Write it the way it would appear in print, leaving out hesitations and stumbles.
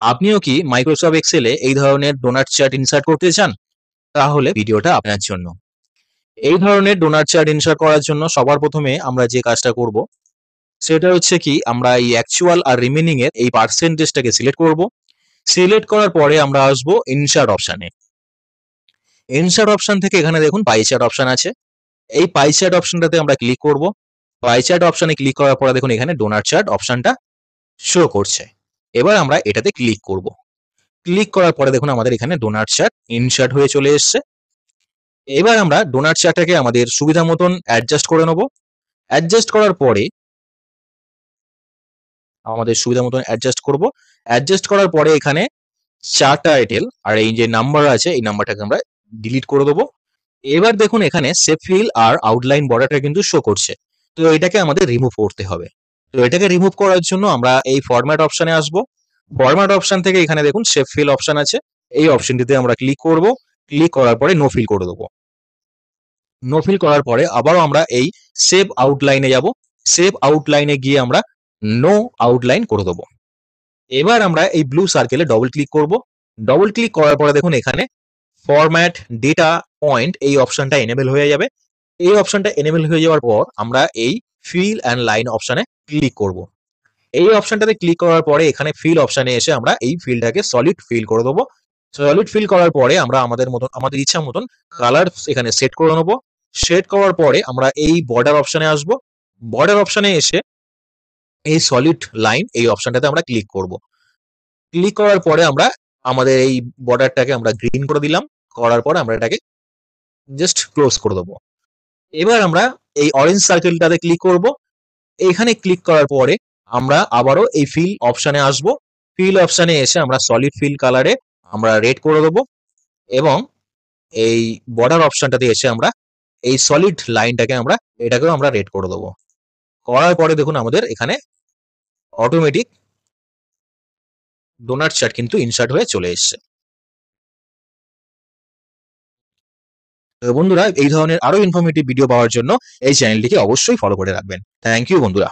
আপনিও কি মাইক্রোসফট এক্সেলে এই ধরনের ডোনাট চার্ট ইনসার্ট করতে চান? তাহলে ভিডিওটা আপনার জন্য। এই ধরনের ডোনাট চার্ট ইনসার্ট করার জন্য সবার প্রথমে আমরা যে কাজটা করব সেটা হচ্ছে কি আমরা এই অ্যাকচুয়াল আর রিমেনিং এর এই পার্সেন্টেজটাকে সিলেক্ট করব। সিলেক্ট করার পরে আমরা আসবো ইনসার্ট অপশানে। ইনসার্ট অপশন থেকে এখানে দেখুন পাই চার্ট অপশন আছে। এই পাই চার্ট অপশনটাতে আমরা ক্লিক করব। পাই চার্ট অপশনে ক্লিক করার পরে দেখুন এখানে ডোনাট চার্ট অপশনটা শো করছে। এবার আমরা এটাতে ক্লিক করব। ক্লিক করার পরে দেখুন আমাদের এখানে ডোনাট চার্ট ইনসার্ট হয়ে চলে এসছে। এবার আমরা ডোনাট চার্টটাকে আমাদের সুবিধা মতন অ্যাডজাস্ট করে নেব। অ্যাডজাস্ট করার পরে আমাদের সুবিধা মতন অ্যাডজাস্ট করব। অ্যাডজাস্ট করার পরে এখানে চার্ট টাইটেল আর এই যে নাম্বার আছে এই নাম্বারটাকে আমরা ডিলিট করে দেবো। এবার দেখুন এখানে সেভ ফিল আর আউটলাইন বর্ডারটা কিন্তু শো করছে। তো এটাকে আমাদের রিমুভ করতে হবে। তো এটাকে রিমুভ করার জন্য আমরা এই ফরম্যাট অপশনে আসব। ফরম্যাট অপশন থেকে এখানে দেখুন সেভ ফিল অপশন আছে। এই অপশনটিতে আমরা ক্লিক করব। ক্লিক করার পরে নো ফিল করে দেবো। নো ফিল করার পরে আবারও আমরা এই সেভ আউটলাইনে যাব। সেভ আউটলাইনে গিয়ে আমরা নো আউটলাইন করে দেবো। এবার আমরা এই ব্লু সার্কেলে ডবল ক্লিক করব। ডবল ক্লিক করার পরে দেখুন এখানে ফরম্যাট ডেটা পয়েন্ট এই অপশনটা এনেবল হয়ে যাবে। এই অপশনটা এনেবল হয়ে যাওয়ার পর আমরা এই ফিল অ্যান্ড লাইন অপশনে ক্লিক করব। এই অপশনটাতে ক্লিক করার পরে এখানে ফিল অপশনে এসে আমরা এই ফিলটাকে সলিড ফিল করে দেবো। সলিড ফিল করার পরে আমরা আমাদের ইচ্ছা মতন কালার এখানে সেট করে নেবো। সেট করার পরে আমরা এই বর্ডার অপশনে আসব। বর্ডার অপশনে এসে এই সলিড লাইন এই অপশনটাতে আমরা ক্লিক করব। ক্লিক করার পরে আমরা আমাদের এই বর্ডারটাকে আমরা গ্রিন করে দিলাম। করার পরে আমরা এটাকে জাস্ট ক্লোজ করে দেবো। এবার আমরা এই অরেঞ্জ সার্কেলটাতে ক্লিক করব। এখানে ক্লিক করার পরে আমরা আবারও এই ফিল অপশনে আসব। ফিল অপশনে এসে আমরা সলিড ফিল কালারে আমরা রেড করে দেবো এবং এই বর্ডার অপশনটাতে এসে আমরা এই সলিড লাইনটাকে এটাকেও আমরা রেড করে দেবো। করার পরে দেখুন আমাদের এখানে অটোমেটিক ডোনাট চার্ট কিন্তু ইনসার্ট হয়ে চলে এসছে। তো বন্ধুরা এই ধরনের আরো ইনফরমেটিভ ভিডিও পাওয়ার জন্য এই চ্যানেলটিকে অবশ্যই ফলো করে রাখবেন। থ্যাংক ইউ বন্ধুরা।